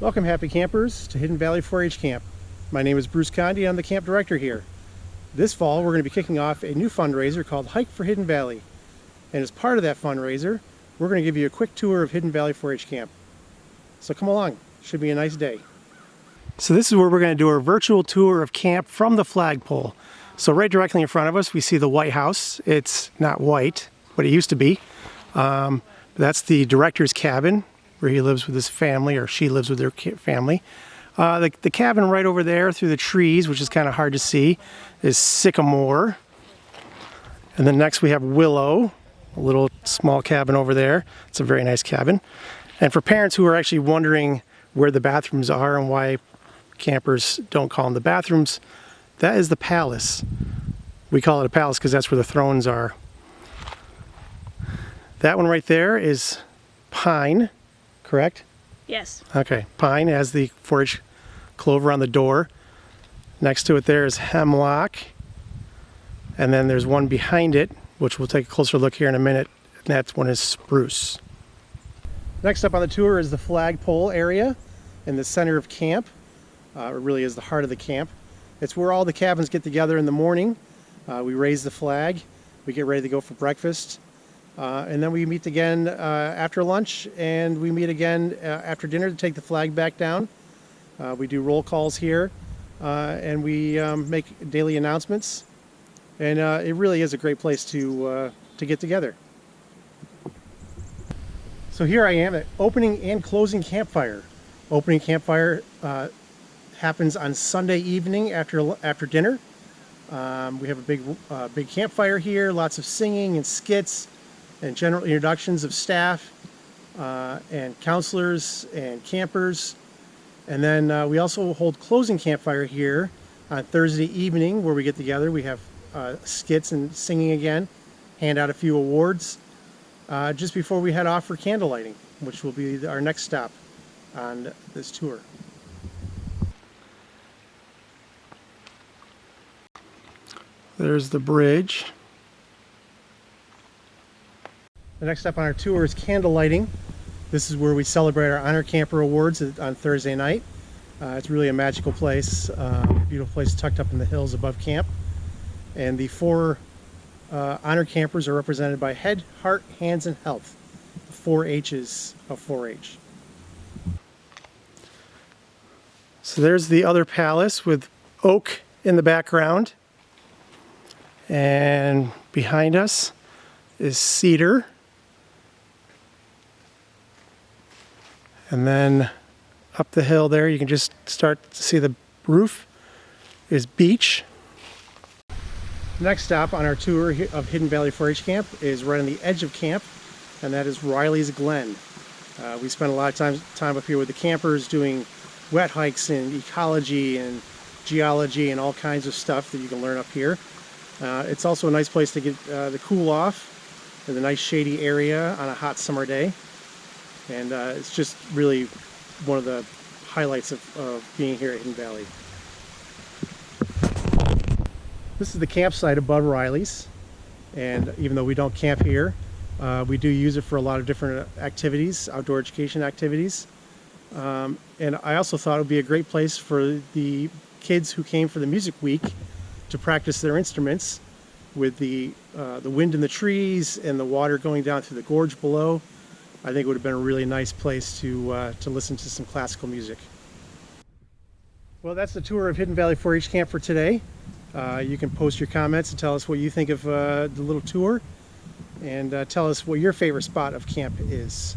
Welcome, happy campers, to Hidden Valley 4-H Camp. My name is Bruce Condi. I'm the camp director here. This fall, we're going to be kicking off a new fundraiser called Hike for Hidden Valley. And as part of that fundraiser, we're going to give you a quick tour of Hidden Valley 4-H Camp. So come along. Should be a nice day. So this is where we're going to do our virtual tour of camp from the flagpole. So right directly in front of us, we see the White House. It's not white, but it used to be. That's the director's cabin, where he lives with his family, or she lives with their family. The cabin right over there through the trees, which is kind of hard to see, is Sycamore. And then next we have Willow, a little small cabin over there. It's a very nice cabin. And for parents who are actually wondering where the bathrooms are and why campers don't call them the bathrooms, that is the palace. We call it a palace because that's where the thrones are. That one right there is Pine. Correct? Yes. Okay. Pine has the 4-H clover on the door. Next to it there is Hemlock. And then there's one behind it, which we'll take a closer look here in a minute. And that one is Spruce. Next up on the tour is the flagpole area in the center of camp. It really is the heart of the camp. It's where all the cabins get together in the morning. We raise the flag. We get ready to go for breakfast. And then we meet again after lunch, and we meet again after dinner to take the flag back down. We do roll calls here, and we make daily announcements. And it really is a great place to get together. So here I am at opening and closing Campfire. Opening Campfire happens on Sunday evening after dinner. We have a big campfire here, lots of singing and skits, and general introductions of staff and counselors and campers. And then we also hold closing campfire here on Thursday evening, where we get together. We have skits and singing again, hand out a few awards just before we head off for candle lighting, which will be our next stop on this tour. There's the bridge. The next step on our tour is candle lighting. This is where we celebrate our Honor Camper Awards on Thursday night. It's really a magical place, beautiful place tucked up in the hills above camp. And the 4 Honor Campers are represented by Head, Heart, Hands, and Health, the 4 H's of 4-H. So there's the other palace with oak in the background. And behind us is cedar. And then up the hill there, you can just start to see the roof is beech. Next stop on our tour of Hidden Valley 4-H Camp is right on the edge of camp, and that is Riley's Glen. We spend a lot of time up here with the campers doing wet hikes in ecology and geology and all kinds of stuff that you can learn up here. It's also a nice place to get the cool off in the nice shady area on a hot summer day. And it's just really one of the highlights of being here at Hidden Valley. This is the campsite above Riley's, and even though we don't camp here, we do use it for a lot of different activities, outdoor education activities. And I also thought it would be a great place for the kids who came for the music week to practice their instruments with the wind in the trees and the water going down through the gorge below. I think it would have been a really nice place to listen to some classical music. Well, that's the tour of Hidden Valley 4-H Camp for today. You can post your comments and tell us what you think of the little tour, and tell us what your favorite spot of camp is.